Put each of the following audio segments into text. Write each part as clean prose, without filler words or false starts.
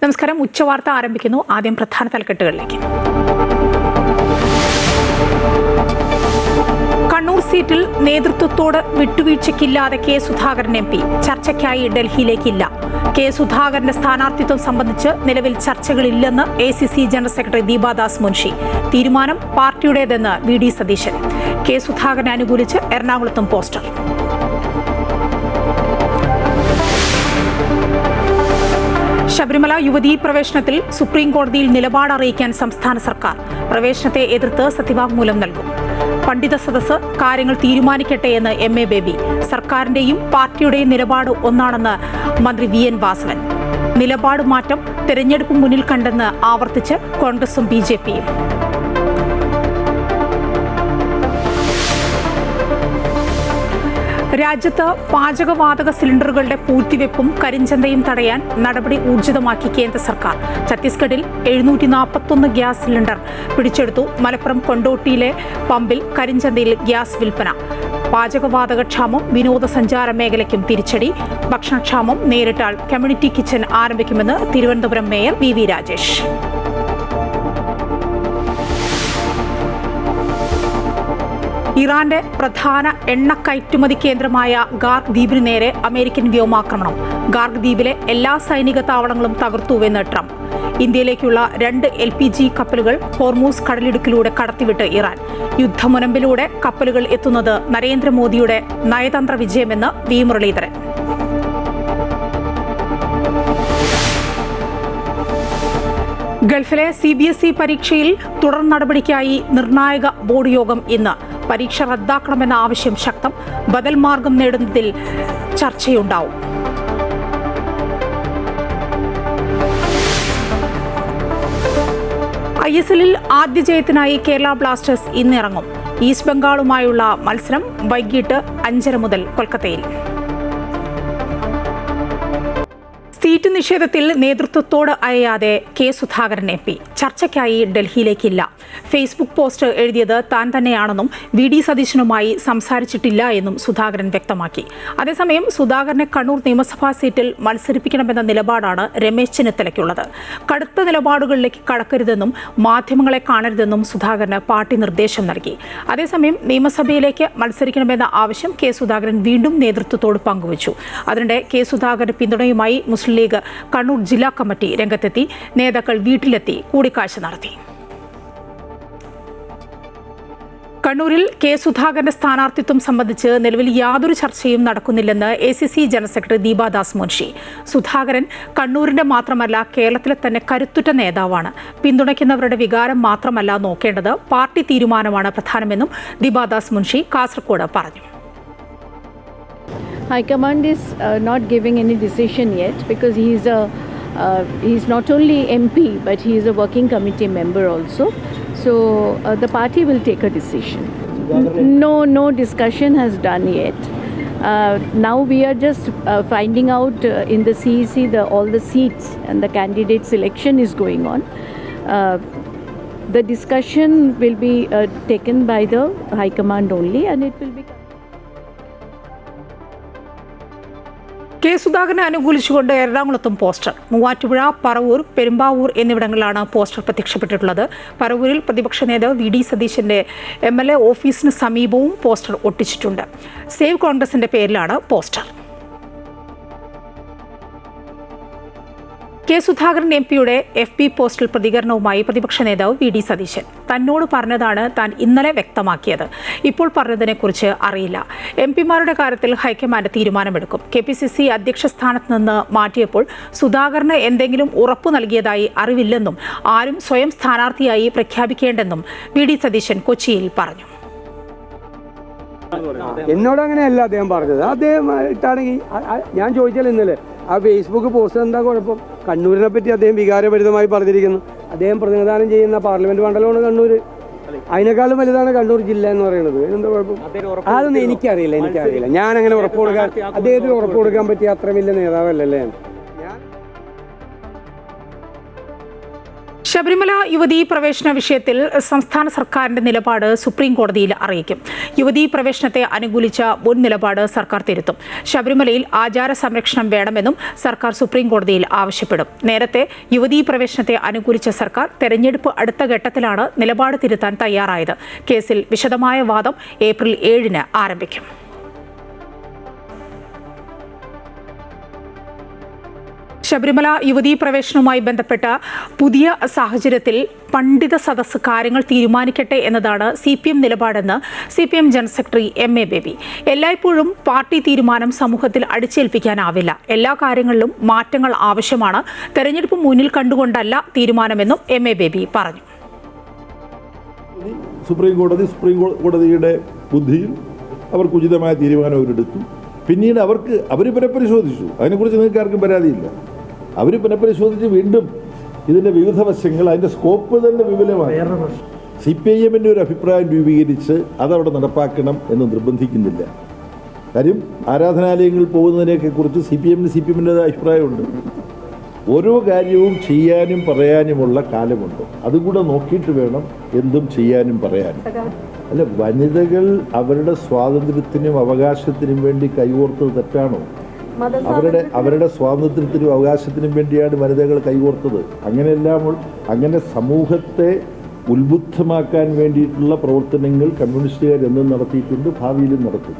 നമസ്കാരം. ഉച്ചവാർത്ത ആരംഭിക്കുന്നു. ആദ്യം പ്രധാന തലക്കെട്ടുകളിലേക്ക്. കണ്ണൂർ സീറ്റിൽ നേതൃത്വത്തോട് വിട്ടുവീഴ്ചയ്ക്കില്ലാതെ കെ സുധാകരൻ എം പി ചർച്ചയ്ക്കായി ഡൽഹിയിലേക്കില്ല. കെ സുധാകരന്റെ സ്ഥാനാർത്ഥിത്വം സംബന്ധിച്ച് നിലവിൽ ചർച്ചകളില്ലെന്ന് ACC general secretary Deepa Das Munshi. തീരുമാനം പാർട്ടിയുടേതെന്ന് VD സതീശൻ. കെ സുധാകരനെ അനുകൂലിച്ച് എറണാകുളത്തും പോസ്റ്റർ. ശബരിമല യുവതീ പ്രവേശനത്തിൽ സുപ്രീം കോടതിയിൽ നിലപാട് അറിയിക്കാൻ സംസ്ഥാന സർക്കാർ. പ്രവേശനത്തെ എതിർത്ത് സത്യവാങ്മൂലം നൽകും. പണ്ഡിത സദസ്സ് കാര്യങ്ങൾ തീരുമാനിക്കട്ടെ എന്ന് MA ബേബി. സർക്കാരിന്റെയും പാർട്ടിയുടെയും നിലപാട് ഒന്നാണെന്ന് മന്ത്രി VN വാസവൻ. നിലപാട് മാറ്റം തെരഞ്ഞെടുപ്പ് മുന്നിൽ കണ്ടെന്ന് ആവർത്തിച്ച് കോൺഗ്രസും BJPയും. രാജ്യത്ത് പാചകവാതക സിലിണ്ടറുകളുടെ പൂഴ്ത്തിവെപ്പും കരിഞ്ചന്തയും തടയാൻ നടപടി ഊർജിതമാക്കി കേന്ദ്ര സർക്കാർ. ഛത്തീസ്ഗഡിൽ 741 ഗ്യാസ് സിലിണ്ടർ പിടിച്ചെടുത്തു. മലപ്പുറം കൊണ്ടോട്ടിയിലെ പമ്പിൽ കരിഞ്ചന്തയിൽ ഗ്യാസ് വിൽപ്പന. പാചകവാതകക്ഷാമം വിനോദസഞ്ചാര മേഖലയ്ക്കും തിരിച്ചടി. ഭക്ഷണക്ഷാമം നേരിട്ടാൽ കമ്മ്യൂണിറ്റി കിച്ചൺ ആരംഭിക്കുമെന്ന് തിരുവനന്തപുരം മേയർ VV രാജേഷ്. ഇറാന്റെ പ്രധാന എണ്ണ കയറ്റുമതി കേന്ദ്രമായ ഗാർക്ക് ദ്വീപിന് നേരെ അമേരിക്കൻ വ്യോമാക്രമണം. ഗാർക്ക് ദ്വീപിലെ എല്ലാ സൈനിക താവളങ്ങളും തകർത്തുവെന്ന് ട്രംപ്. ഇന്ത്യയിലേക്കുള്ള 2 LPG കപ്പലുകൾ ഹോർമൂസ് കടലിടുക്കിലൂടെ കടത്തിവിട്ട് ഇറാൻ. യുദ്ധമുനമ്പിലൂടെ കപ്പലുകൾ എത്തുന്നത് നരേന്ദ്രമോദിയുടെ നയതന്ത്ര വിജയമെന്ന് V മുരളീധരൻ. ഗൾഫിലെ CBSE പരീക്ഷയിൽ തുടർ നടപടിക്കായി നിർണായക ബോർഡ് യോഗം ഇന്ന്. പരീക്ഷ റദ്ദാക്കണമെന്ന ആവശ്യം ശക്തം. ബദൽ മാർഗം നേടുന്നതിൽ ചർച്ചയുണ്ടാവും. ISLൽ ആദ്യ ജയത്തിനായി കേരള ബ്ലാസ്റ്റേഴ്സ് ഇന്നിറങ്ങും. ഈസ്റ്റ് ബംഗാളുമായുള്ള മത്സരം വൈകിട്ട് 5:30 മുതൽ കൊൽക്കത്തയിൽ. സീറ്റ് നിഷേധത്തിൽ നേതൃത്വത്തോട് അയയാതെ കെ സുധാകരൻ MP ചർച്ചയ്ക്കായി ഡൽഹിയിലേക്കില്ല. ഫേസ്ബുക്ക് പോസ്റ്റ് എഴുതിയത് താൻ തന്നെയാണെന്നും VD സതീശനുമായി സംസാരിച്ചിട്ടില്ല എന്നും സുധാകരൻ വ്യക്തമാക്കി. അതേസമയം സുധാകരനെ കണ്ണൂർ നിയമസഭാ സീറ്റിൽ മത്സരിപ്പിക്കണമെന്ന നിലപാടാണ് രമേശ് ചെന്നിത്തലയ്ക്കുള്ളത്. കടുത്ത നിലപാടുകളിലേക്ക് കടക്കരുതെന്നും മാധ്യമങ്ങളെ കാണരുതെന്നും സുധാകരന് പാർട്ടി നിർദ്ദേശം നൽകി. അതേസമയം നിയമസഭയിലേക്ക് മത്സരിക്കണമെന്ന ആവശ്യം കെ സുധാകരൻ വീണ്ടും നേതൃത്വത്തോട് പങ്കുവച്ചു. അതിനിടെ കെ സുധാകരന് പിന്തുണയുമായി മുസ്ലിം ലീഗ് കണ്ണൂർ ജില്ലാ കമ്മിറ്റി രംഗത്തെത്തി. നേതാക്കൾ വീട്ടിലെത്തി കൂടിക്കാഴ്ച നടത്തി. കണ്ണൂരിൽ കെ സുധാകരന്റെ സ്ഥാനാർത്ഥിത്വം സംബന്ധിച്ച് നിലവിൽ യാതൊരു ചർച്ചയും നടക്കുന്നില്ലെന്ന് ACC general secretary Deepa Das Munshi. Sudhakaran കണ്ണൂരിന്റെ മാത്രമല്ല കേരളത്തിലെ തന്നെ കരുത്തുറ്റ നേതാവാണ്. പിന്തുണയ്ക്കുന്നവരുടെ വികാരം മാത്രമല്ല നോക്കേണ്ടത്, പാർട്ടി തീരുമാനമാണ് പ്രധാനമെന്നും ദീപാദാസ് മുൻഷി കാസർഗോഡ് പറഞ്ഞു. High Command is not giving any decision yet because he's not only MP but he is a working committee member also. So the party will take a decision. No discussion has done yet. Now we are just finding out in the CEC all the seats and the candidate selection is going on. The discussion will be taken by the High Command only and it will be. K സുധാകരനെ അനുകൂലിച്ചുകൊണ്ട് എറണാകുളത്തും poster. Muvattupuzha, Paravur, Perumbavoor എന്നിവിടങ്ങളിലാണ് poster പ്രത്യക്ഷപ്പെട്ടിട്ടുള്ളത്. പറവൂരിൽ പ്രതിപക്ഷ നേതാവ് VD സതീശന്റെ MLA ഓഫീസിന് സമീപവും poster ഒട്ടിച്ചിട്ടുണ്ട്. Save കോൺഗ്രസിന്റെ പേരിലാണ് poster. K Sudhakaran MPയുടെ FB പോസ്റ്റിൽ പ്രതികരണവുമായി പ്രതിപക്ഷ നേതാവ് VD സതീശൻ. തന്നോട് പറഞ്ഞതാണ് താൻ ഇന്നലെ വ്യക്തമാക്കിയത്. ഇപ്പോൾ പറഞ്ഞതിനെക്കുറിച്ച് അറിയില്ല. MPമാരുടെ കാര്യത്തിൽ ഹൈക്കമാൻഡ് തീരുമാനമെടുക്കും. KPCC അധ്യക്ഷ സ്ഥാനത്ത് നിന്ന് മാറ്റിയപ്പോൾ സുധാകരന് എന്തെങ്കിലും ഉറപ്പു നൽകിയതായി അറിവില്ലെന്നും ആരും സ്വയം സ്ഥാനാർത്ഥിയായി പ്രഖ്യാപിക്കേണ്ടെന്നും VD സതീശൻ കൊച്ചിയിൽ പറഞ്ഞു. എന്നോട് അങ്ങനെയല്ല അദ്ദേഹം പറഞ്ഞത്. അദ്ദേഹം ഇട്ടാണെങ്കിൽ ഞാൻ ചോദിച്ചാൽ ഇന്നലെ ആ ഫേസ്ബുക്ക് പോസ്റ്റ് എന്താ കുഴപ്പം? കണ്ണൂരിനെ പറ്റി അദ്ദേഹം വികാരഭരിതമായി പറഞ്ഞിരിക്കുന്നു. അദ്ദേഹം പ്രതിനിധാനം ചെയ്യുന്ന പാർലമെന്റ് മണ്ഡലമാണ് കണ്ണൂർ. അതിനേക്കാളും വലുതാണ് കണ്ണൂർ ജില്ല എന്ന് പറയുന്നത്. എന്താ കുഴപ്പം? അതൊന്നും എനിക്കറിയില്ല. ഞാൻ അങ്ങനെ ഉറപ്പ് കൊടുക്കാൻ അദ്ദേഹത്തിന് ഉറപ്പ് കൊടുക്കാൻ പറ്റിയ അത്ര വലിയ നേതാവല്ലല്ലേ. ശബരിമല യുവതീ പ്രവേശന വിഷയത്തിൽ സംസ്ഥാന സർക്കാരിന്റെ നിലപാട് സുപ്രീം കോടതിയിൽ അറിയിക്കും. യുവതീ പ്രവേശനത്തെ അനുകൂലിച്ച മുൻ നിലപാട് സർക്കാർ തിരുത്തും. ശബരിമലയിൽ ആചാര സംരക്ഷണം വേണമെന്നും സർക്കാർ സുപ്രീം കോടതിയിൽ ആവശ്യപ്പെടും. നേരത്തെ യുവതീ പ്രവേശനത്തെ അനുകൂലിച്ച സർക്കാർ തെരഞ്ഞെടുപ്പ് അടുത്ത ഘട്ടത്തിലാണ് നിലപാട് തിരുത്താൻ തയ്യാറായത്. കേസിൽ വിശദമായ വാദം ഏപ്രിൽ 7-ന് ആരംഭിക്കും. ശബരിമല യുവതീ പ്രവേശനവുമായി ബന്ധപ്പെട്ട പുതിയ സാഹചര്യത്തിൽ പണ്ഡിത സദസ്സ് കാര്യങ്ങൾ തീരുമാനിക്കട്ടെ എന്നതാണ് CPM നിലപാടെന്ന് CPM general secretary MA baby. എല്ലായ്പ്പോഴും പാർട്ടി തീരുമാനം സമൂഹത്തിൽ അടിച്ചേൽപ്പിക്കാനാവില്ല. എല്ലാ കാര്യങ്ങളിലും മാറ്റങ്ങൾ ആവശ്യമാണ്. തെരഞ്ഞെടുപ്പ് മുന്നിൽ കണ്ടുകൊണ്ടല്ല തീരുമാനമെന്നും MA ബേബി പറഞ്ഞു. സുപ്രീം കോടതിയുടെ ബുദ്ധിയിൽ അവർക്ക് ഉചിതമായ തീരുമാനം അവരെടുത്തു. പിന്നീട് അവർ പുനഃപരിശോധിച്ചു. അതിനെക്കുറിച്ച് നിങ്ങൾക്ക് ആർക്കും പരാതിയില്ല. അവർ പുനഃപരിശോധിച്ച് വീണ്ടും ഇതിൻ്റെ വിവിധ വശങ്ങൾ, അതിൻ്റെ സ്കോപ്പ് തന്നെ വിപുലമായി. CPIM-ൻ്റെ ഒരു അഭിപ്രായം രൂപീകരിച്ച് അതവിടെ നടപ്പാക്കണം എന്ന് നിർബന്ധിക്കുന്നില്ല. കാര്യം ആരാധനാലയങ്ങളിൽ പോകുന്നതിനെയൊക്കെ കുറിച്ച് CPM-ൻ്റെതായ അഭിപ്രായമുണ്ട്. ഓരോ കാര്യവും ചെയ്യാനും പറയാനുമുള്ള കാലമുണ്ട്. അതുകൂടെ നോക്കിയിട്ട് വേണം എന്തും ചെയ്യാനും പറയാനും. അല്ല, വനിതകൾ അവരുടെ സ്വാതന്ത്ര്യത്തിനും അവകാശത്തിനും വേണ്ടി കൈകോർത്തത് തെറ്റാണോ? അവരുടെ സ്വാതന്ത്ര്യത്തിനും അവകാശത്തിനും വേണ്ടിയാണ് വനിതകൾ കൈകോർത്തത്. അങ്ങനെ സമൂഹത്തെ ഉത്ബുദ്ധമാക്കാൻ വേണ്ടിയിട്ടുള്ള പ്രവർത്തനങ്ങൾ കമ്മ്യൂണിസ്റ്റുകാർ എന്നും നടത്തിയിട്ടുണ്ട്, ഭാവിയിലും നടത്തും.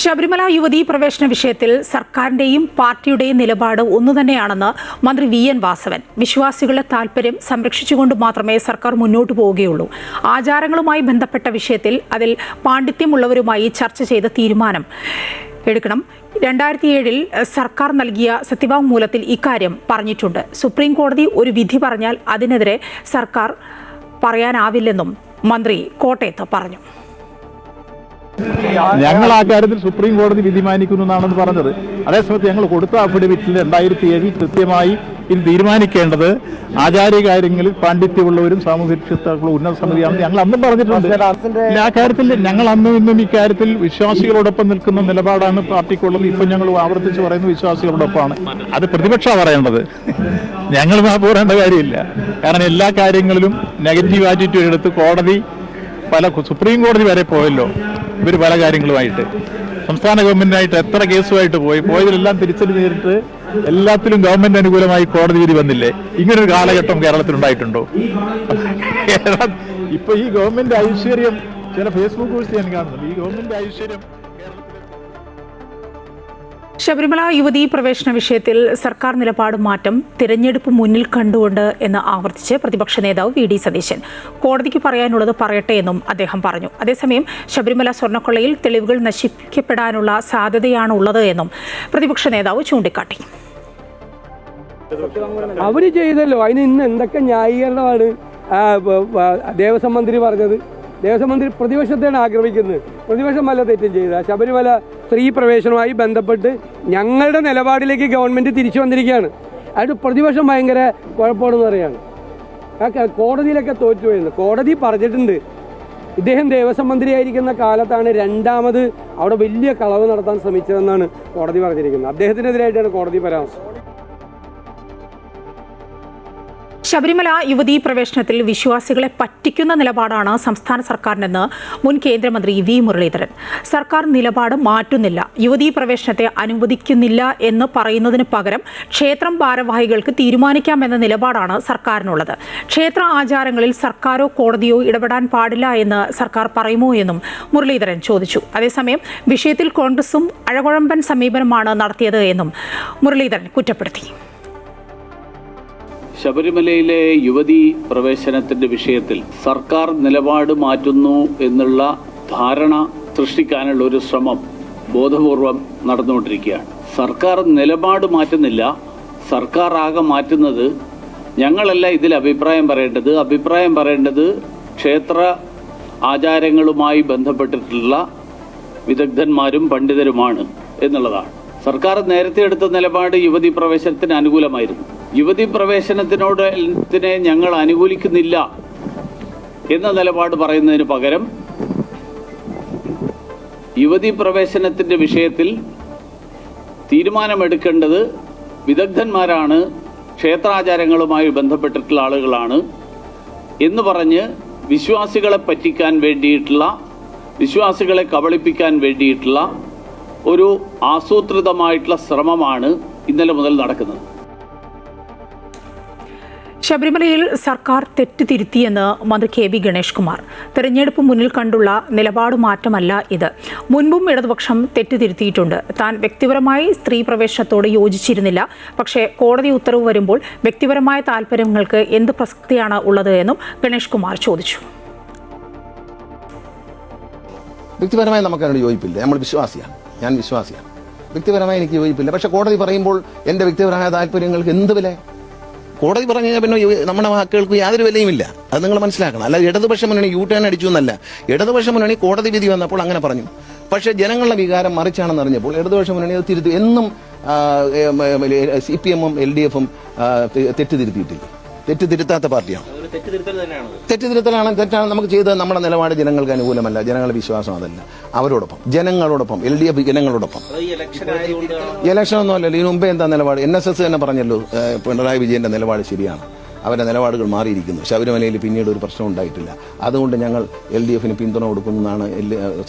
ശബരിമല യുവതീ പ്രവേശന വിഷയത്തിൽ സർക്കാരിന്റെയും പാർട്ടിയുടെയും നിലപാട് ഒന്നുതന്നെയാണെന്ന് മന്ത്രി VN വാസവൻ. വിശ്വാസികളുടെ താൽപര്യം സംരക്ഷിച്ചുകൊണ്ട് മാത്രമേ സർക്കാർ മുന്നോട്ടു പോവുകയുള്ളൂ. ആചാരങ്ങളുമായി ബന്ധപ്പെട്ട വിഷയത്തിൽ അതിൽ പാണ്ഡിത്യമുള്ളവരുമായി ചർച്ച ചെയ്ത് തീരുമാനം എടുക്കണം. 2007-ൽ സർക്കാർ നൽകിയ സത്യവാങ്മൂലത്തിൽ ഇക്കാര്യം പറഞ്ഞിട്ടുണ്ട്. സുപ്രീം കോടതി ഒരു വിധി പറഞ്ഞാൽ അതിനെതിരെ സർക്കാർ പറയാനാവില്ലെന്നും മന്ത്രി കോട്ടയത്ത് പറഞ്ഞു. ഞങ്ങൾ ആ കാര്യത്തിൽ സുപ്രീം കോടതി വിധി മാനിക്കുന്നു എന്നാണെന്ന് പറഞ്ഞത്. അതേസമയത്ത് ഞങ്ങൾ കൊടുത്ത അഫിഡവിറ്റിൽ 2007 കൃത്യമായി ഇത് തീരുമാനിക്കേണ്ടത് ആചാര്യ കാര്യങ്ങളിൽ പാണ്ഡിത്യമുള്ളവരും സാമൂഹ്യ രക്ഷിതാക്കളും ഉന്നത സമിതിയാണെന്ന് ഞങ്ങൾ അന്നും പറഞ്ഞിട്ടുണ്ട്. ആ കാര്യത്തിൽ ഞങ്ങൾ അന്നും ഇന്നും ഇക്കാര്യത്തിൽ വിശ്വാസികളോടൊപ്പം നിൽക്കുന്ന നിലപാടാണ് പാർട്ടിക്കുള്ളത്. ഇപ്പം ഞങ്ങൾ ആവർത്തിച്ച് പറയുന്നത് വിശ്വാസികളോടൊപ്പമാണ്. അത് പ്രതിപക്ഷമാണ് പറയേണ്ടത്, ഞങ്ങൾ പോരേണ്ട കാര്യമില്ല. കാരണം എല്ലാ കാര്യങ്ങളിലും നെഗറ്റീവ് ആറ്റിറ്റ്യൂഡ് എടുത്ത് കോടതി സുപ്രീം കോടതി വരെ പോയല്ലോ. ഇവർ പല കാര്യങ്ങളുമായിട്ട് സംസ്ഥാന ഗവൺമെന്റിനായിട്ട് എത്ര കേസുമായിട്ട് പോയതിലെല്ലാം തിരിച്ചടി നേരിട്ട് എല്ലാത്തിലും ഗവൺമെന്റ് അനുകൂലമായി കോടതി വിധി വന്നില്ലേ? ഇങ്ങനൊരു കാലഘട്ടം കേരളത്തിലുണ്ടായിട്ടുണ്ടോ? ഇപ്പൊ ഈ ഗവൺമെന്റ് ഐശ്വര്യം ചില ഫേസ്ബുക്ക് പോസ്റ്റ് ഞാൻ കാണുന്നുണ്ട്. ഈ ഗവൺമെന്റ് ഐശ്വര്യം ശബരിമല യുവതീ പ്രവേശന വിഷയത്തിൽ സർക്കാർ നിലപാട് മാറ്റം തിരഞ്ഞെടുപ്പ് മുന്നിൽ കണ്ടുകൊണ്ട് എന്ന് ആവർത്തിച്ച് പ്രതിപക്ഷ നേതാവ് VD സതീശൻ. കോടതിക്ക് പറയാനുള്ളത് പറയട്ടെ എന്നും അദ്ദേഹം പറഞ്ഞു. അതേസമയം ശബരിമല സ്വർണ്ണക്കൊള്ളയിൽ തെളിവുകൾ നശിപ്പിക്കപ്പെടാനുള്ള സാധ്യതയാണ് ഉള്ളത് എന്നും പ്രതിപക്ഷ നേതാവ് ചൂണ്ടിക്കാട്ടി. അവർ ചെയ്തല്ലോ, അതിന് ഇന്ന് എന്തൊക്കെ ന്യായീകരണമാണ് ദേവസ്വം മന്ത്രി പറഞ്ഞത്. ദേവസ്വം മന്ത്രി പ്രതിപക്ഷത്തെയാണ് ആക്രമിക്കുന്നത്. പ്രതിപക്ഷം വല്ല തെറ്റും ചെയ്ത ശബരിമല സ്ത്രീ പ്രവേശനവുമായി ബന്ധപ്പെട്ട് ഞങ്ങളുടെ നിലപാടിലേക്ക് ഗവൺമെൻറ് തിരിച്ചു വന്നിരിക്കുകയാണ്. അതിന് പ്രതിപക്ഷം ഭയങ്കര കുഴപ്പമാണെന്ന് പറയുകയാണ്. കോടതിയിലൊക്കെ തോറ്റുപോയെന്ന് കോടതി പറഞ്ഞിട്ടുണ്ട്. ഇദ്ദേഹം ദേവസ്വം മന്ത്രിയായിരിക്കുന്ന കാലത്താണ് രണ്ടാമത് അവിടെ വലിയ കളവ് നടത്താൻ ശ്രമിച്ചതെന്നാണ് കോടതി പറഞ്ഞിരിക്കുന്നത്. അദ്ദേഹത്തിനെതിരായിട്ടാണ് കോടതി പരാമർശം. ശബരിമല യുവതീ പ്രവേശനത്തിൽ വിശ്വാസികളെ പറ്റിക്കുന്ന നിലപാടാണ് സംസ്ഥാന സർക്കാരിനെന്ന് മുൻ കേന്ദ്രമന്ത്രി V മുരളീധരൻ. സർക്കാർ നിലപാട് മാറ്റുന്നില്ല, യുവതീ പ്രവേശനത്തെ അനുവദിക്കുന്നില്ല എന്ന് പറയുന്നതിന് പകരം ക്ഷേത്രം ഭാരവാഹികൾക്ക് തീരുമാനിക്കാമെന്ന നിലപാടാണ് സർക്കാരിനുള്ളത്. ക്ഷേത്ര ആചാരങ്ങളിൽ സർക്കാരോ കോടതിയോ ഇടപെടാൻ പാടില്ല എന്ന് സർക്കാർ പറയുമോ എന്നും മുരളീധരൻ ചോദിച്ചു. അതേസമയം വിഷയത്തിൽ കോൺഗ്രസും അഴകുഴമ്പൻ സമീപനമാണ് നടത്തിയത് എന്നും മുരളീധരൻ കുറ്റപ്പെടുത്തി. ശബരിമലയിലെ യുവതീ പ്രവേശനത്തിൻ്റെ വിഷയത്തിൽ സർക്കാർ നിലപാട് മാറ്റുന്നു എന്നുള്ള ധാരണ സൃഷ്ടിക്കാനുള്ള ഒരു ശ്രമം ബോധപൂർവം നടന്നുകൊണ്ടിരിക്കുകയാണ്. സർക്കാർ നിലപാട് മാറ്റുന്നില്ല, സർക്കാർ ആകെ മാറ്റുന്നത് ഞങ്ങളല്ല ഇതിൽ അഭിപ്രായം പറയേണ്ടത് ക്ഷേത്ര ആചാരങ്ങളുമായി ബന്ധപ്പെട്ടിട്ടുള്ള വിദഗ്ധന്മാരും പണ്ഡിതരുമാണ് എന്നുള്ളതാണ്. സർക്കാർ നേരത്തെ എടുത്ത നിലപാട് യുവതീ പ്രവേശനത്തിന് അനുകൂലമായിരുന്നു. യുവതീ പ്രവേശനത്തിനെ ഞങ്ങൾ അനുകൂലിക്കുന്നില്ല എന്ന നിലപാട് പറയുന്നതിന് പകരം യുവതീ പ്രവേശനത്തിൻ്റെ വിഷയത്തിൽ തീരുമാനമെടുക്കേണ്ടത് വിദഗ്ധന്മാരാണ് ക്ഷേത്രാചാരങ്ങളുമായി ബന്ധപ്പെട്ടിട്ടുള്ള ആളുകളാണ് എന്ന് പറഞ്ഞ് വിശ്വാസികളെ പറ്റിക്കാൻ വേണ്ടിയിട്ടുള്ള, വിശ്വാസികളെ കബളിപ്പിക്കാൻ വേണ്ടിയിട്ടുള്ള ഒരു ആസൂത്രിതമായിട്ടുള്ള ശ്രമമാണ് ഇന്നലെ മുതൽ നടക്കുന്നത്. ശബരിമലയിൽ സർക്കാർ തെറ്റ് തിരുത്തിയെന്ന് മന്ത്രി കെ.ബി. ഗണേഷ് കുമാർ. തെരഞ്ഞെടുപ്പ് മുന്നിൽ കണ്ടുള്ള നിലപാട് മാറ്റമല്ല ഇത്. മുൻപും ഇടതുപക്ഷം തെറ്റ് തിരുത്തിയിട്ടുണ്ട്. താൻ വ്യക്തിപരമായി സ്ത്രീ പ്രവേശനത്തോട് യോജിച്ചിരുന്നില്ല. പക്ഷേ കോടതി ഉത്തരവ് വരുമ്പോൾ വ്യക്തിപരമായ താല്പര്യങ്ങൾക്ക് എന്ത് പ്രസക്തിയാണ് ഉള്ളത് എന്നും ഗണേഷ് കുമാർ ചോദിച്ചു. വ്യക്തിപരമായി നമുക്ക് അതിനോട് യോജിപ്പില്ല. നമ്മൾ വിശ്വാസിയാണ്, ഞാൻ വിശ്വാസിയാണ്. വ്യക്തിപരമായി എനിക്ക് യോജിപ്പില്ല. പക്ഷേ കോടതി പറയുമ്പോൾ എൻ്റെ വ്യക്തിപരമായ താല്പര്യങ്ങൾക്ക് എന്ത് വില? കോടതി പറഞ്ഞു കഴിഞ്ഞാൽ പിന്നെ നമ്മുടെ വാക്കുകൾക്ക് യാതൊരു വിലയുമില്ല. അത് നിങ്ങൾ മനസ്സിലാക്കണം. അല്ല ഇടതുപക്ഷ മുന്നണി യു-ടേൺ അടിച്ചു എന്നല്ല. ഇടതുപക്ഷ മുന്നണി കോടതി വിധി വന്നപ്പോൾ അങ്ങനെ പറഞ്ഞു. പക്ഷേ ജനങ്ങളുടെ വികാരം മറിച്ചാണെന്ന് അറിഞ്ഞപ്പോൾ ഇടതുപക്ഷ മുന്നണി അത് തിരുത്തി. എന്നും CPM-ഉം LDF-ഉം തെറ്റ് തിരുത്തിയിട്ടില്ല. തെറ്റ് തിരുത്താത്ത പാർട്ടിയാണ്. തെറ്റുതിരുത്തലാണ്. തെറ്റാണ് നമുക്ക് ചെയ്തത്. നമ്മുടെ നിലപാട് ജനങ്ങൾക്ക് അനുകൂലമല്ല. ജനങ്ങളുടെ വിശ്വാസം അതല്ല. അവരോടൊപ്പം, ജനങ്ങളോടൊപ്പം, LDF ജനങ്ങളോടൊപ്പം. ഇലക്ഷൻ ഒന്നുമല്ലല്ലോ. ഇതിനു മുമ്പേ എന്താ നിലപാട്? NSS തന്നെ പറഞ്ഞല്ലോ പിണറായി വിജയന്റെ നിലപാട് ശരിയാണ്. അവരുടെ നിലപാടുകൾ മാറിയിരിക്കുന്നു. ശബരിമലയിൽ പിന്നീട് ഒരു പ്രശ്നം ഉണ്ടായിട്ടില്ല. അതുകൊണ്ട് ഞങ്ങൾ LDF-ന് പിന്തുണ കൊടുക്കുന്നതാണ്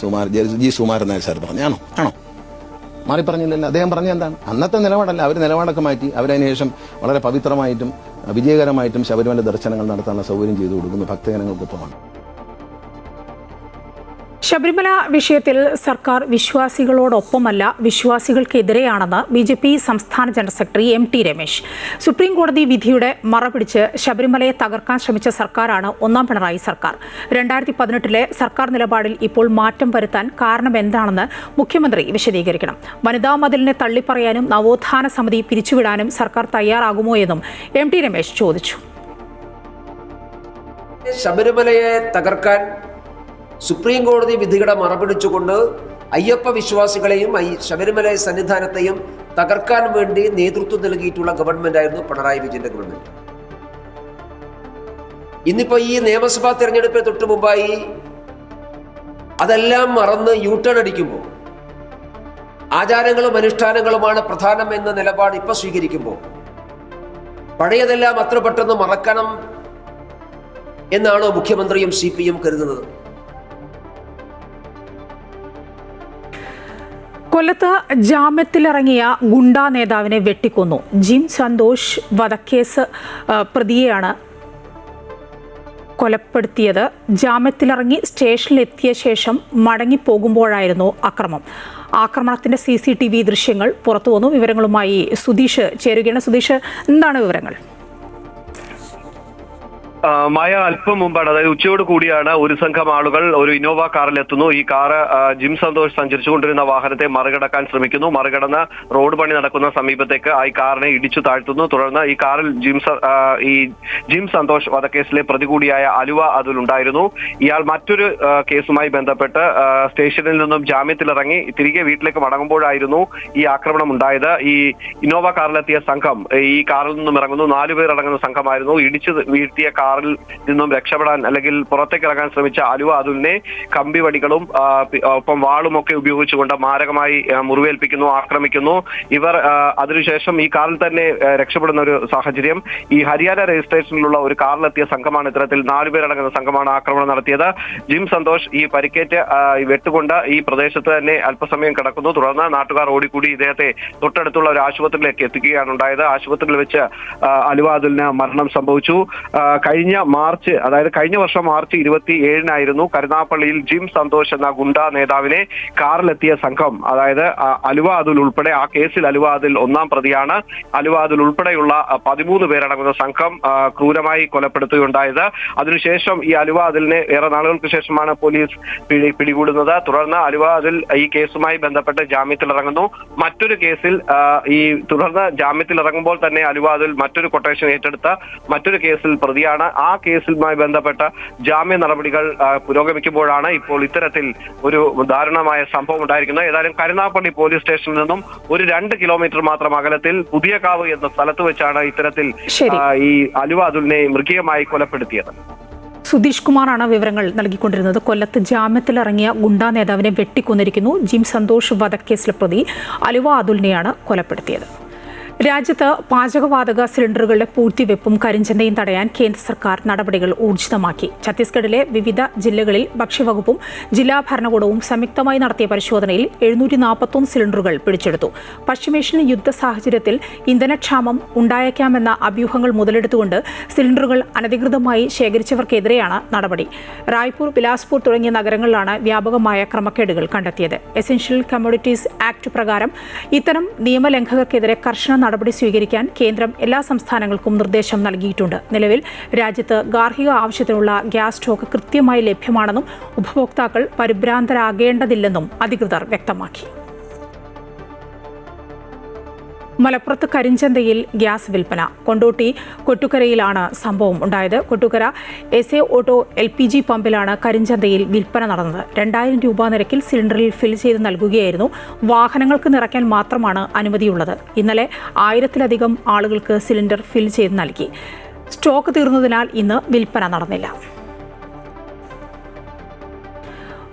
ജി സുകുമാരൻ നായർ സാർ പറഞ്ഞു. ആണോ? മാറി പറഞ്ഞില്ലല്ലോ. അദ്ദേഹം പറഞ്ഞ എന്താണ്? അന്നത്തെ നിലപാടല്ല. അവർ നിലപാടൊക്കെ മാറ്റി. അവരതിനുശേഷം വളരെ പവിത്രമായിട്ടും വിജയകരമായിട്ടും ശബരിമല ദർശനങ്ങൾ നടത്താനുള്ള സൗകര്യം ചെയ്തു കൊടുക്കുന്നു. ഭക്തജനങ്ങൾക്കൊപ്പമാണ്. ശബരിമല വിഷയത്തിൽ സർക്കാർ വിശ്വാസികളോടൊപ്പമല്ല, വിശ്വാസികൾക്കെതിരെയാണെന്ന് BJP സംസ്ഥാന general secretary MT Ramesh. Supreme കോടതി വിധിയുടെ മറപിടിച്ച് ശബരിമലയെ തകർക്കാൻ ശ്രമിച്ച സർക്കാരാണ് ഒന്നാം പിണറായി സർക്കാർ. 2018-ലെ സർക്കാർ നിലപാടിൽ ഇപ്പോൾ മാറ്റം വരുത്താൻ കാരണം എന്താണെന്ന് മുഖ്യമന്ത്രി വിശദീകരിക്കണം. വനിതാ മതിലിനെ തള്ളിപ്പറയാനും നവോത്ഥാന സമിതി പിരിച്ചുവിടാനും സർക്കാർ തയ്യാറാകുമോ എന്നും MT രമേശ് ചോദിച്ചു. ശബരിമലയെ തകർക്കാൻ സുപ്രീം കോടതി വിധികളെ മറപിടിച്ചുകൊണ്ട് അയ്യപ്പ വിശ്വാസികളെയും ശബരിമല സന്നിധാനത്തെയും തകർക്കാൻ വേണ്ടി നേതൃത്വം നൽകിയിട്ടുള്ള ഗവൺമെന്റായിരുന്നു പിണറായി വിജയന്റെ ഗവൺമെന്റ്. ഇന്നിപ്പോ ഈ നിയമസഭാ തെരഞ്ഞെടുപ്പിന് തൊട്ടു മുമ്പായി അതെല്ലാം മറന്ന് യു-ടേൺ അടിക്കുമ്പോൾ, ആചാരങ്ങളും അനുഷ്ഠാനങ്ങളുമാണ് പ്രധാനം എന്ന നിലപാട് ഇപ്പൊ സ്വീകരിക്കുമ്പോൾ, പഴയതെല്ലാം അത്ര പെട്ടെന്ന് മറക്കണം എന്നാണോ മുഖ്യമന്ത്രിയും CPM കരുതുന്നത്? കൊല്ലത്ത് ജാമ്യത്തിലിറങ്ങിയ ഗുണ്ടാ നേതാവിനെ വെട്ടിക്കൊന്നു. ജിം സന്തോഷ് വധക്കേസ് പ്രതിയെയാണ് കൊലപ്പെടുത്തിയത്. ജാമ്യത്തിലിറങ്ങി സ്റ്റേഷനിലെത്തിയ ശേഷം മടങ്ങിപ്പോകുമ്പോഴായിരുന്നു ആക്രമണം. ആക്രമണത്തിന്റെ CCTV ദൃശ്യങ്ങൾ പുറത്തുവന്നു. വിവരങ്ങളുമായി സുധീഷ് ചേരുകയാണ്. സുധീഷ്, എന്താണ് വിവരങ്ങൾ? മായ അല്പം മുമ്പാണ്, അതായത് ഉച്ചയോട് കൂടിയാണ് ഒരു സംഘം ആളുകൾ ഒരു ഇന്നോവ കാറിൽ എത്തുന്നു. ഈ കാറ് ജിം സന്തോഷ് സഞ്ചരിച്ചുകൊണ്ടിരുന്ന വാഹനത്തെ മറികടക്കാൻ ശ്രമിക്കുന്നു. മറികടന്ന് റോഡ് പണി നടക്കുന്ന സമീപത്തേക്ക് ഈ കാറിനെ ഇടിച്ചു താഴ്ത്തുന്നു. തുടർന്ന് ഈ കാറിൽ ജിം സന്തോഷ് വധക്കേസിലെ പ്രതി കൂടിയായ അലുവ അതിലുണ്ടായിരുന്നു. ഇയാൾ മറ്റൊരു കേസുമായി ബന്ധപ്പെട്ട് സ്റ്റേഷനിൽ നിന്നും ജാമ്യത്തിലിറങ്ങി തിരികെ വീട്ടിലേക്ക് മടങ്ങുമ്പോഴായിരുന്നു ഈ ആക്രമണം ഉണ്ടായത്. ഈ ഇന്നോവ കാറിലെത്തിയ സംഘം ഈ കാറിൽ നിന്നും ഇറങ്ങുന്നു. 4 പേർ അടങ്ങുന്ന സംഘമായിരുന്നു. ഇടിച്ചു വീഴ്ത്തിയ കാറിൽ നിന്നും രക്ഷപ്പെടാൻ അല്ലെങ്കിൽ പുറത്തേക്ക് ഇറങ്ങാൻ ശ്രമിച്ച അലുവ അതുലിനെ കമ്പിവടികളും ഒപ്പം വാളും ഒക്കെ ഉപയോഗിച്ചുകൊണ്ട് മാരകമായി മുറിവേൽപ്പിക്കുന്നു, ആക്രമിക്കുന്നു. ഇവർ അതിനുശേഷം ഈ കാറിൽ തന്നെ രക്ഷപ്പെടുന്ന ഒരു സാഹചര്യം. ഈ ഹരിയാന രജിസ്ട്രേഷനിലുള്ള ഒരു കാറിലെത്തിയ സംഘമാണ് ഇത്തരത്തിൽ 4 പേരടങ്ങുന്ന സംഘമാണ് ആക്രമണം നടത്തിയത്. ജിം സന്തോഷ് ഈ പരിക്കേറ്റ് വെട്ടുകൊണ്ട് ഈ പ്രദേശത്ത് തന്നെ അല്പസമയം കിടക്കുന്നു. തുടർന്ന് നാട്ടുകാർ ഓടിക്കൂടി ഇദ്ദേഹത്തെ തൊട്ടടുത്തുള്ള ഒരു ആശുപത്രിയിലേക്ക് എത്തിക്കുകയാണ് ഉണ്ടായത്. ആശുപത്രിയിൽ വെച്ച് അലുവ അതുലിന് മരണം സംഭവിച്ചു. കഴിഞ്ഞ വർഷം മാർച്ച് 27-നായിരുന്നു കരുനാഗപ്പള്ളിയിൽ ജിം സന്തോഷ് എന്ന ഗുണ്ടാ നേതാവിനെ കാറിലെത്തിയ സംഘം, അതായത് അലുവ അതുൽ ഉൾപ്പെടെ, ആ കേസിൽ അലുവ അതുൽ ഒന്നാം പ്രതിയാണ്, അലുവ അതുൽ ഉൾപ്പെടെയുള്ള 13 പേരടങ്ങുന്ന സംഘം ക്രൂരമായി കൊലപ്പെടുത്തുകയുണ്ടായത്. അതിനുശേഷം ഈ അലുവ അതുലിനെ ഏറെ നാളുകൾക്ക് ശേഷമാണ് പോലീസ് പിടികൂടുന്നത്. തുടർന്ന് അലുവ അതുൽ ഈ കേസുമായി ബന്ധപ്പെട്ട് ജാമ്യത്തിലിറങ്ങുന്നു. മറ്റൊരു കേസിൽ തുടർന്ന് ജാമ്യത്തിലിറങ്ങുമ്പോൾ തന്നെ അലുവ അതുൽ മറ്റൊരു കൊട്ടേഷൻ ഏറ്റെടുത്ത മറ്റൊരു കേസിൽ പ്രതിയാണ്. ആ കേസുമായി ബന്ധപ്പെട്ട ജാമ്യ നടപടികൾ പുരോഗമിക്കുമ്പോഴാണ് ഇപ്പോൾ ഇത്തരത്തിൽ ഒരു ദാരുണമായ സംഭവം ഉണ്ടായിരിക്കുന്നത്. ഏതായാലും കരുനാഗപ്പള്ളി പോലീസ് സ്റ്റേഷനിൽ നിന്നും ഒരു 2 കിലോമീറ്റർ മാത്രം അകലത്തിൽ പുതിയകാവ് എന്ന സ്ഥലത്ത് വെച്ചാണ് ഇത്തരത്തിൽ ഈ അലുവ അതുലിനെ മൃഗീയമായി കൊലപ്പെടുത്തിയത്. സുധീഷ് കുമാറാണ് വിവരങ്ങൾ നൽകിക്കൊണ്ടിരുന്നത്. കൊല്ലത്ത് ജാമ്യത്തിലിറങ്ങിയ ഗുണ്ടാ നേതാവിനെ വെട്ടിക്കൊന്നിരിക്കുന്നു. ജിം സന്തോഷ് വധക്കേസിലെ പ്രതി അലുവ അതുലിനെയാണ് കൊലപ്പെടുത്തിയത്. രാജ്യത്ത് പാചകവാതക സിലിണ്ടറുകളുടെ പൂഴ്ത്തിവെപ്പും കരിഞ്ചന്തയും തടയാൻ കേന്ദ്ര സർക്കാർ നടപടികൾ ഊർജിതമാക്കി. ഛത്തീസ്ഗഡിലെ വിവിധ ജില്ലകളിൽ ഭക്ഷ്യവകുപ്പും ജില്ലാ ഭരണകൂടവും സംയുക്തമായി നടത്തിയ പരിശോധനയിൽ 741 സിലിണ്ടറുകൾ പിടിച്ചെടുത്തു. പശ്ചിമേഷ്യൻ യുദ്ധ സാഹചര്യത്തിൽ ഇന്ധനക്ഷാമം ഉണ്ടായേക്കാമെന്ന അഭ്യൂഹങ്ങൾ മുതലെടുത്തുകൊണ്ട് സിലിണ്ടറുകൾ അനധികൃതമായി ശേഖരിച്ചവർക്കെതിരെയാണ് നടപടി. റായ്പൂർ, ബിലാസ്പൂർ തുടങ്ങിയ നഗരങ്ങളിലാണ് വ്യാപകമായ ക്രമക്കേടുകൾ കണ്ടെത്തിയത്. എസൻഷ്യൽ കമ്മോഡിറ്റീസ് ആക്ട് പ്രകാരം ഇത്തരം നിയമലംഘകർക്കെതിരെ കർശന നടപടി സ്വീകരിക്കാൻ കേന്ദ്രം എല്ലാ സംസ്ഥാനങ്ങൾക്കും നിർദ്ദേശം നൽകിയിട്ടുണ്ട്. നിലവിൽ രാജ്യത്ത് ഗാർഹിക ആവശ്യത്തിനുള്ള ഗ്യാസ് സ്റ്റോക്ക് കൃത്യമായി ലഭ്യമാണെന്നും ഉപഭോക്താക്കൾ പരിഭ്രാന്തരാകേണ്ടതില്ലെന്നും അധികൃതർ വ്യക്തമാക്കി. മലപ്പുറത്ത് കരിഞ്ചന്തയിൽ ഗ്യാസ് വിൽപ്പന. കൊണ്ടോട്ടി കൊട്ടുക്കരയിലാണ് സംഭവം ഉണ്ടായത്. കൊട്ടുക്കര SA ഓട്ടോ LPG പമ്പിലാണ് കരിഞ്ചന്തയിൽ വിൽപ്പന നടന്നത്. 2000 രൂപ നിരക്കിൽ സിലിണ്ടറിൽ ഫിൽ ചെയ്ത് നൽകുകയായിരുന്നു. വാഹനങ്ങൾക്ക് നിറയ്ക്കാൻ മാത്രമാണ് അനുമതിയുള്ളത്. ഇന്നലെ 1000-ലധികം ആളുകൾക്ക് സിലിണ്ടർ ഫിൽ ചെയ്ത് നൽകി. സ്റ്റോക്ക് തീർന്നതിനാൽ ഇന്ന് വിൽപ്പന നടന്നില്ല.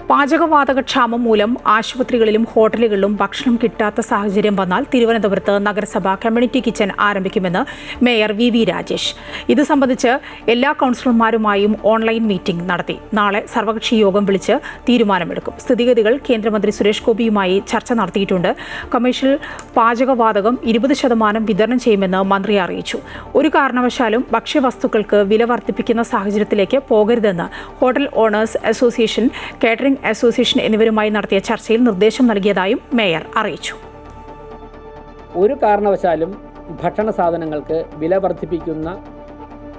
പാചകവാതകക്ഷാമം മൂലം ആശുപത്രികളിലും ഹോട്ടലുകളിലും ഭക്ഷണം കിട്ടാത്ത സാഹചര്യം വന്നാൽ തിരുവനന്തപുരത്ത് നഗരസഭ കമ്മ്യൂണിറ്റി കിച്ചൺ ആരംഭിക്കുമെന്ന് മേയർ VV രാജേഷ്. ഇത് സംബന്ധിച്ച് എല്ലാ കൗൺസിലർമാരുമായും ഓൺലൈൻ മീറ്റിംഗ് നടത്തി. നാളെ സർവകക്ഷി യോഗം വിളിച്ച് തീരുമാനമെടുക്കും. സ്ഥിതിഗതികൾ കേന്ദ്രമന്ത്രി സുരേഷ് ഗോപിയുമായി ചർച്ച നടത്തിയിട്ടുണ്ട്. കമേഴ്ഷ്യൽ പാചകവാതകം 20% വിതരണം ചെയ്യുമെന്ന് മന്ത്രി അറിയിച്ചു. ഒരു കാരണവശാലും ഭക്ഷ്യവസ്തുക്കൾക്ക് വില വർദ്ധിപ്പിക്കുന്ന സാഹചര്യത്തിലേക്ക് പോകരുതെന്ന് hotel owners association, catering association എന്നിവരുമായി നടത്തിയ ചർച്ചയിൽ നിർദ്ദേശം നൽകിയതായും മേയർ അറിയിച്ചു. ഒരു കാരണവശാലും ഭക്ഷണ സാധനങ്ങൾക്ക് വില വർദ്ധിപ്പിക്കുന്ന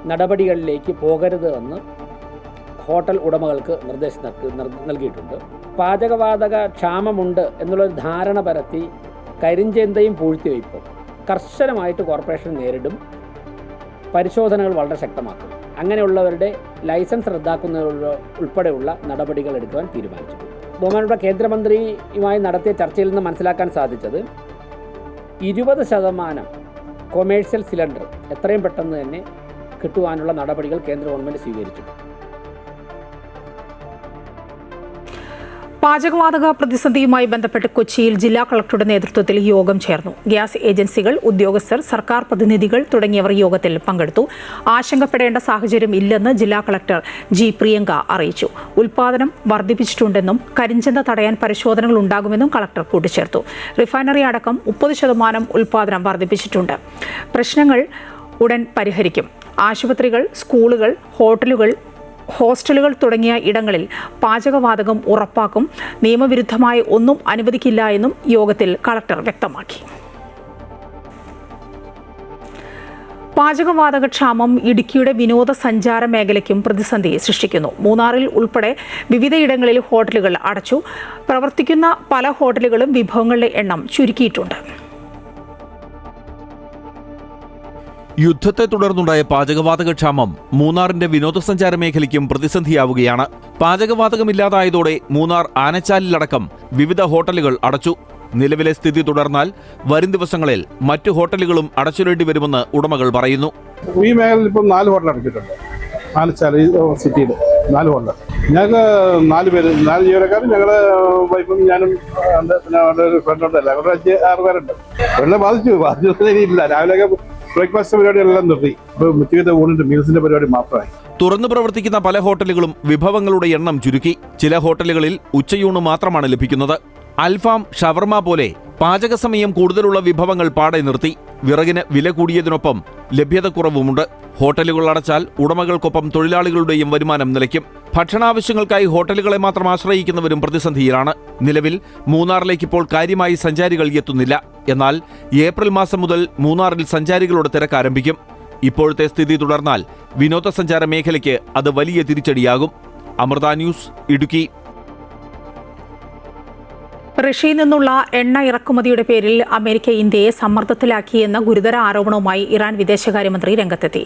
നടപടികളിലേക്ക് പോകരുത് എന്ന് ഹോട്ടൽ ഉടമകൾക്ക് നിർദ്ദേശം നൽകിയിട്ടുണ്ട്. പാചകവാതക ക്ഷാമമുണ്ട് എന്നുള്ളൊരു ധാരണ പരത്തി കരിഞ്ചന്തയും പൂഴ്ത്തിവയ്പും കർശനമായിട്ട് കോർപ്പറേഷൻ നേരിടും. പരിശോധനകൾ വളരെ ശക്തമാക്കും. അങ്ങനെയുള്ളവരുടെ ലൈസൻസ് റദ്ദാക്കുന്നതിനുള്ള ഉൾപ്പെടെയുള്ള നടപടികൾ എടുക്കുവാൻ തീരുമാനിച്ചിട്ടുണ്ട്. ബഹുമാനപ്പെട്ട കേന്ദ്രമന്ത്രിയുമായി നടത്തിയ ചർച്ചയിൽ നിന്ന് മനസ്സിലാക്കാൻ സാധിച്ചത് 20% കൊമേഴ്ഷ്യൽ സിലിണ്ടർ എത്രയും പെട്ടെന്ന് തന്നെ കിട്ടുവാനുള്ള നടപടികൾ കേന്ദ്ര ഗവൺമെൻറ് സ്വീകരിച്ചു. പാചകവാതക പ്രതിസന്ധിയുമായി ബന്ധപ്പെട്ട് കൊച്ചിയിൽ ജില്ലാ കളക്ടറുടെ നേതൃത്വത്തിൽ യോഗം ചേർന്നു. ഗ്യാസ് ഏജൻസികൾ, ഉദ്യോഗസ്ഥർ, സർക്കാർ പ്രതിനിധികൾ തുടങ്ങിയവർ യോഗത്തിൽ പങ്കെടുത്തു. ആശങ്കപ്പെടേണ്ട സാഹചര്യം ഇല്ലെന്ന് ജില്ലാ കളക്ടർ G. പ്രിയങ്ക അറിയിച്ചു. ഉൽപാദനം വർദ്ധിപ്പിച്ചിട്ടുണ്ടെന്നും കരിഞ്ചന്ത തടയാൻ പരിശോധനകൾ ഉണ്ടാകുമെന്നും കളക്ടർ കൂട്ടിച്ചേർത്തു. റിഫൈനറി അടക്കം 30% ഉൽപാദനം വർദ്ധിപ്പിച്ചിട്ടുണ്ട്. പ്രശ്നങ്ങൾ ഉടൻ പരിഹരിക്കും. ആശുപത്രികൾ, സ്കൂളുകൾ, ഹോസ്റ്റലുകൾ തുടങ്ങിയ ഇടങ്ങളിൽ പാചകവാതകം ഉറപ്പാക്കും. നിയമവിരുദ്ധമായി ഒന്നും അനുവദിക്കില്ല എന്നും യോഗത്തിൽ കളക്ടർ വ്യക്തമാക്കി. പാചകവാതകക്ഷാമം ഇടുക്കിയുടെ വിനോദസഞ്ചാര മേഖലയ്ക്കും പ്രതിസന്ധി സൃഷ്ടിക്കുന്നു. മൂന്നാറിൽ ഉൾപ്പെടെ വിവിധയിടങ്ങളിൽ ഹോട്ടലുകൾ അടച്ചു. പ്രവർത്തിക്കുന്ന പല ഹോട്ടലുകളും വിഭവങ്ങളുടെ എണ്ണം ചുരുക്കിയിട്ടുണ്ട്. യുദ്ധത്തെ തുടർന്നുണ്ടായ പാചകവാതകക്ഷാമം മൂന്നാറിന്റെ വിനോദസഞ്ചാര മേഖലയ്ക്കും പ്രതിസന്ധിയാവുകയാണ്. പാചകവാതകമില്ലാതായതോടെ മൂന്നാർ ആനച്ചാലിലടക്കം വിവിധ ഹോട്ടലുകൾ അടച്ചു. നിലവിലെ സ്ഥിതി തുടർന്നാൽ വരും ദിവസങ്ങളിൽ മറ്റു ഹോട്ടലുകളും അടച്ചിടേണ്ടി വരുമെന്ന് ഉടമകൾ പറയുന്നു. ഈ മേഖലയിൽ ഇപ്പോൾ 4 ഹോട്ടൽ അടച്ചിട്ടുണ്ട്. ആനച്ചാൽ സിറ്റിയിൽ 4 ഹോട്ടൽ. ഞങ്ങൾക്ക് 4 പേര്, 4 ജീവനക്കാരും, ഞങ്ങളുടെ വൈഫും ഞാനും പിന്നെ ഒരു ഫ്രണ്ടുണ്ട്. എല്ലാം കൂടെ 5-6 പേരുണ്ട്. വെള്ളം ബാധിച്ചില്ല. രാവിലെ ബ്രേക്ക്ഫാസ്റ്റ് പരിപാടികളെല്ലാം നിർത്തി. ഇപ്പോൾ ഉച്ചയ്ക്കത്തെ ഊണിന്റെ മീൽസിന്റെ പരിപാടി മാത്രമായി. തുറന്നു പ്രവർത്തിക്കുന്ന പല ഹോട്ടലുകളും വിഭവങ്ങളുടെ എണ്ണം ചുരുക്കി. ചില ഹോട്ടലുകളിൽ ഉച്ചയൂണ് മാത്രമാണ് ലഭിക്കുന്നത്. അൽഫാം, ഷവർമ പോലെ പാചക സമയം കൂടുതലുള്ള വിഭവങ്ങൾ പാടെ നിർത്തി. വിറകിന് വില കൂടിയതിനൊപ്പം ലഭ്യതക്കുറവുമുണ്ട്. ഹോട്ടലുകൾ അടച്ചാൽ ഉടമകൾക്കൊപ്പം തൊഴിലാളികളുടെയും വരുമാനം നിലയ്ക്കും. ഭക്ഷണാവശ്യങ്ങൾക്കായി ഹോട്ടലുകളെ മാത്രം ആശ്രയിക്കുന്നവരും പ്രതിസന്ധിയിലാണ്. നിലവിൽ മൂന്നാറിലേക്ക് ഇപ്പോൾ കാര്യമായി സഞ്ചാരികൾ എത്തുന്നില്ല. എന്നാൽ ഏപ്രിൽ മാസം മുതൽ മൂന്നാറിൽ സഞ്ചാരികളുടെ തിരക്ക് ആരംഭിക്കും. ഇപ്പോഴത്തെ സ്ഥിതി തുടർന്നാൽ വിനോദസഞ്ചാര മേഖലയ്ക്ക് അത് വലിയ തിരിച്ചടിയാകും. അമൃത ന്യൂസ്, ഇടുക്കി. റഷ്യയിൽ നിന്നുള്ള എണ്ണ ഇറക്കുമതിയുടെ പേരിൽ അമേരിക്ക ഇന്ത്യയെ സമ്മർദ്ദത്തിലാക്കിയെന്ന ഗുരുതര ആരോപണവുമായി ഇറാൻ വിദേശകാര്യമന്ത്രി രംഗത്തെത്തി.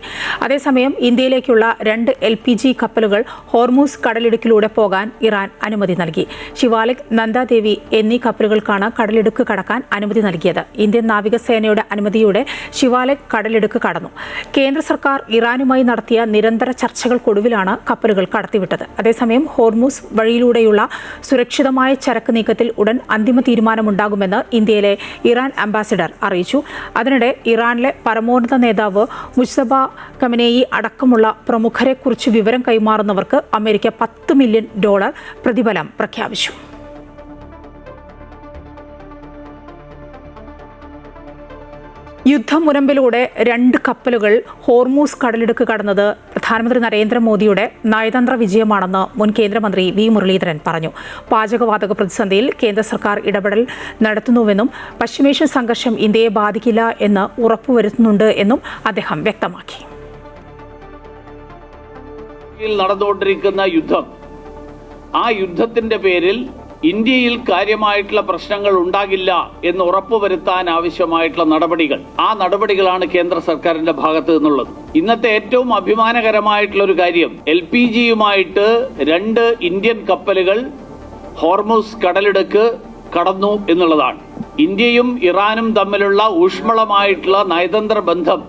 അതേസമയം ഇന്ത്യയിലേക്കുള്ള 2 LPG കപ്പലുകൾ ഹോർമൂസ് കടലിടുക്കിലൂടെ പോകാൻ ഇറാൻ അനുമതി നൽകി. ശിവാലിക്, നന്ദാദേവി എന്നീ കപ്പലുകൾക്കാണ് കടലിടുക്ക് കടക്കാൻ അനുമതി നൽകിയത്. ഇന്ത്യൻ നാവികസേനയുടെ അനുമതിയോടെ ശിവാലിക് കടലിടുക്ക് കടന്നു. കേന്ദ്ര സർക്കാർ ഇറാനുമായി നടത്തിയ നിരന്തര ചർച്ചകൾക്കൊടുവിലാണ് കപ്പലുകൾ കടത്തിവിട്ടത്. അതേസമയം ഹോർമൂസ് വഴിയിലൂടെയുള്ള സുരക്ഷിതമായ ചരക്ക് നീക്കത്തിൽ ഉടൻ ഉടൻ അന്തിമ തീരുമാനമുണ്ടാകുമെന്ന് ഇന്ത്യയിലെ ഇറാൻ അംബാസിഡർ അറിയിച്ചു. അതിനിടെ ഇറാനിലെ പരമോന്നത നേതാവ് മുജ്തബ ഖമനേയി അടക്കമുള്ള പ്രമുഖരെക്കുറിച്ച് വിവരം കൈമാറുന്നവർക്ക് അമേരിക്ക $10 മില്യൺ പ്രതിഫലം പ്രഖ്യാപിച്ചു. യുദ്ധമുനമ്പിലൂടെ 2 കപ്പലുകൾ ഹോർമൂസ് കടലിടുക്ക് കടന്നത് പ്രധാനമന്ത്രി നരേന്ദ്രമോദിയുടെ നയതന്ത്ര വിജയമാണെന്ന് മുൻ കേന്ദ്രമന്ത്രി വി മുരളീധരൻ പറഞ്ഞു. പാചകവാതക പ്രതിസന്ധിയിൽ കേന്ദ്ര സർക്കാർ ഇടപെടൽ നടത്തുന്നുവെന്നും പശ്ചിമേഷ്യൻ സംഘർഷം ഇന്ത്യയെ ബാധിക്കില്ല എന്ന് ഉറപ്പുവരുത്തുന്നുണ്ട് എന്നും അദ്ദേഹം വ്യക്തമാക്കി. നടന്നുകൊണ്ടിരിക്കുന്ന യുദ്ധം, ആ യുദ്ധത്തിന്റെ പേരിൽ ഇന്ത്യയിൽ കാര്യമായിട്ടുള്ള പ്രശ്നങ്ങൾ ഉണ്ടാകില്ല എന്ന് ഉറപ്പുവരുത്താൻ ആവശ്യമായിട്ടുള്ള നടപടികൾ, ആ നടപടികളാണ് കേന്ദ്ര സർക്കാരിന്റെ ഭാഗത്ത് നിന്നുള്ളത്. ഇന്നത്തെ ഏറ്റവും അഭിമാനകരമായിട്ടുള്ള ഒരു കാര്യം, LPGയുമായിട്ട് 2 ഇന്ത്യൻ കപ്പലുകൾ ഹോർമൂസ് കടലിടുക്ക് കടന്നു എന്നുള്ളതാണ്. ഇന്ത്യയും ഇറാനും തമ്മിലുള്ള ഊഷ്മളമായിട്ടുള്ള നയതന്ത്ര ബന്ധം,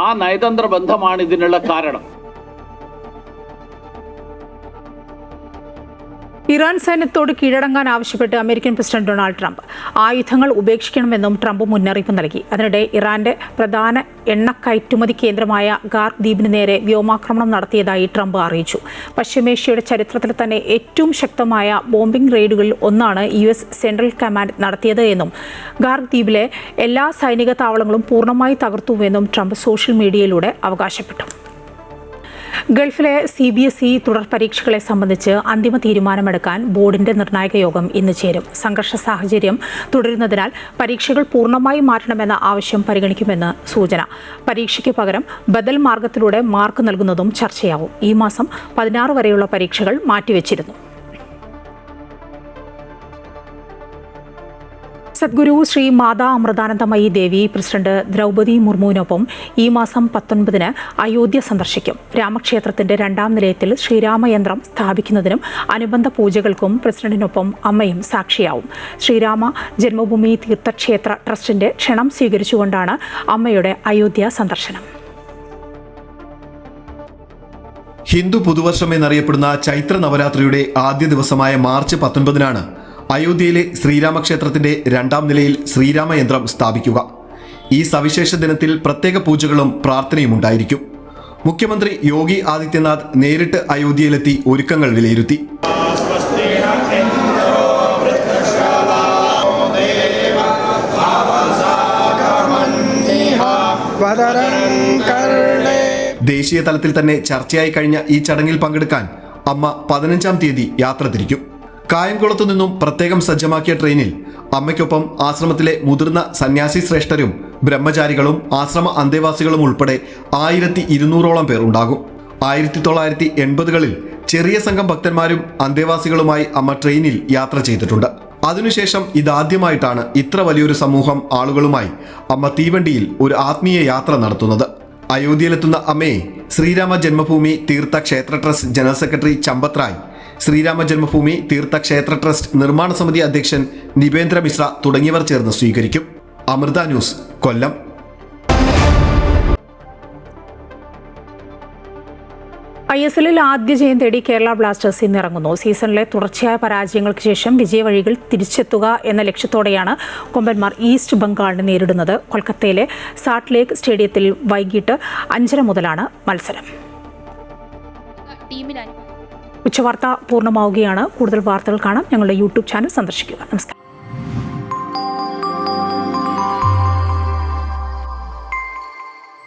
ആ നയതന്ത്ര ബന്ധമാണ് ഇതിനുള്ള കാരണം. ഇറാൻ സൈന്യത്തോട് കീഴടങ്ങാൻ ആവശ്യപ്പെട്ട് അമേരിക്കൻ പ്രസിഡന്റ് ഡൊണാൾഡ് ട്രംപ് ആയുധങ്ങൾ ഉപേക്ഷിക്കണമെന്നും ട്രംപ് മുന്നറിയിപ്പ് നൽകി. അതിനിടെ ഇറാന്റെ പ്രധാന എണ്ണ കയറ്റുമതി കേന്ദ്രമായ ഗാർക്ക് ദ്വീപിന് നേരെ വ്യോമാക്രമണം നടത്തിയതായി ട്രംപ് അറിയിച്ചു. പശ്ചിമേഷ്യയുടെ ചരിത്രത്തിൽ തന്നെ ഏറ്റവും ശക്തമായ ബോംബിംഗ് റെയ്ഡുകളിൽ ഒന്നാണ് US സെൻട്രൽ കമാൻഡ് നടത്തിയത് എന്നും ഗാർക്ക് ദ്വീപിലെ എല്ലാ സൈനിക താവളങ്ങളും പൂർണ്ണമായി തകർത്തുവെന്നും ട്രംപ് സോഷ്യൽ മീഡിയയിലൂടെ അവകാശപ്പെട്ടു. ഗൾഫിലെ CBSE തുടർ പരീക്ഷകളെ സംബന്ധിച്ച് അന്തിമ തീരുമാനമെടുക്കാൻ ബോർഡിന്റെ നിർണായക യോഗം ഇന്ന് ചേരും. സംഘർഷ സാഹചര്യം തുടരുന്നതിനാൽ പരീക്ഷകൾ പൂർണ്ണമായി മാറ്റണമെന്ന ആവശ്യം പരിഗണിക്കുമെന്ന് സൂചന. പരീക്ഷയ്ക്ക് പകരം ബദൽ മാർഗത്തിലൂടെ മാർക്ക് നൽകുന്നതും ചർച്ചയാവും. ഈ മാസം 16 വരെയുള്ള പരീക്ഷകൾ മാറ്റിവെച്ചിരുന്നു. സദ്ഗുരു ശ്രീ മാതാ അമൃതാനന്ദമയി ദേവി പ്രസിഡന്റ് ദ്രൗപദി മുർമുവിനൊപ്പം ഈ മാസം 19-ന് അയോധ്യ സന്ദർശിക്കും. രാമക്ഷേത്രത്തിന്റെ 2ാം നിലയത്തിൽ ശ്രീരാമയന്ത്രം സ്ഥാപിക്കുന്നതിനും അനുബന്ധ പൂജകൾക്കും പ്രസിഡന്റിനൊപ്പം അമ്മയും സാക്ഷിയാവും. ശ്രീരാമ ജന്മഭൂമി തീർത്ഥക്ഷേത്ര ട്രസ്റ്റിന്റെ ക്ഷണം സ്വീകരിച്ചുകൊണ്ടാണ് അമ്മയുടെ അയോധ്യ സന്ദർശനം. ഹിന്ദു പുതുവർഷം എന്നറിയപ്പെടുന്ന ചൈത്ര നവരാത്രിയുടെ ആദ്യ ദിവസമായ മാർച്ച് 19-നാണ് അയോധ്യയിലെ ശ്രീരാമക്ഷേത്രത്തിന്റെ 2ാം നിലയിൽ ശ്രീരാമയന്ത്രം സ്ഥാപിക്കുക. ഈ സവിശേഷ ദിനത്തിൽ പ്രത്യേക പൂജകളും പ്രാർത്ഥനയും ഉണ്ടായിരിക്കും. മുഖ്യമന്ത്രി യോഗി ആദിത്യനാഥ് നേരിട്ട് അയോധ്യയിലെത്തി ഒരുക്കങ്ങൾ വിലയിരുത്തി. ദേശീയ തലത്തിൽ തന്നെ ചർച്ചയായി കഴിഞ്ഞ ഈ ചടങ്ങിൽ പങ്കെടുക്കാൻ അമ്മ 15-ാം തീയതി യാത്ര തിരിക്കും. കായംകുളത്തു നിന്നും പ്രത്യേകം സജ്ജമാക്കിയ ട്രെയിനിൽ അമ്മയ്ക്കൊപ്പം ആശ്രമത്തിലെ മുതിർന്ന സന്യാസി ശ്രേഷ്ഠരും ബ്രഹ്മചാരികളും ആശ്രമ അന്തേവാസികളും ഉൾപ്പെടെ 1200ഓളം പേർ ഉണ്ടാകും. 1980കളിൽ ചെറിയ സംഘം ഭക്തന്മാരും അന്തേവാസികളുമായി അമ്മ ട്രെയിനിൽ യാത്ര ചെയ്തിട്ടുണ്ട്. അതിനുശേഷം ഇതാദ്യമായിട്ടാണ് ഇത്ര വലിയൊരു സമൂഹം ആളുകളുമായി അമ്മ തീവണ്ടിയിൽ ഒരു ആത്മീയ യാത്ര നടത്തുന്നത്. അയോധ്യയിലെത്തുന്ന അമ്മയെ ശ്രീരാമ ജന്മഭൂമി തീർത്ഥ ക്ഷേത്ര trust general secretary Champat Rai, Sreerama Janmabhumi തീർത്ഥ ക്ഷേത്ര ട്രസ്റ്റ് നിർമ്മാണ സമിതി അധ്യക്ഷൻ നിബേന്ദ്ര മിശ്ര തുടങ്ങിയവർ ചേർന്ന് സ്വീകരിക്കും. അമൃത ന്യൂസ്, കൊല്ലം. ISLൽ ആദ്യ ജയം തേടി കേരള ബ്ലാസ്റ്റേഴ്സ് ഇന്നിറങ്ങുന്നു. സീസണിലെ തുടർച്ചയായ പരാജയങ്ങൾക്ക് ശേഷം വിജയവഴികൾ തിരിച്ചെത്തുക എന്ന ലക്ഷ്യത്തോടെയാണ് കൊമ്പന്മാർ ഈസ്റ്റ് ബംഗാളിനെ നേരിടുന്നത്. കൊൽക്കത്തയിലെ സാൾട്ട് ലേക്ക് സ്റ്റേഡിയത്തിൽ വൈകിട്ട് 5:30 മുതലാണ് മത്സരം. ഉച്ചവാർത്ത പൂർണ്ണമാവുകയാണ്. കൂടുതൽ വാർത്തകൾ കാണാൻ ഞങ്ങളുടെ YouTube ചാനൽ സന്ദർശിക്കുക. നമസ്കാരം.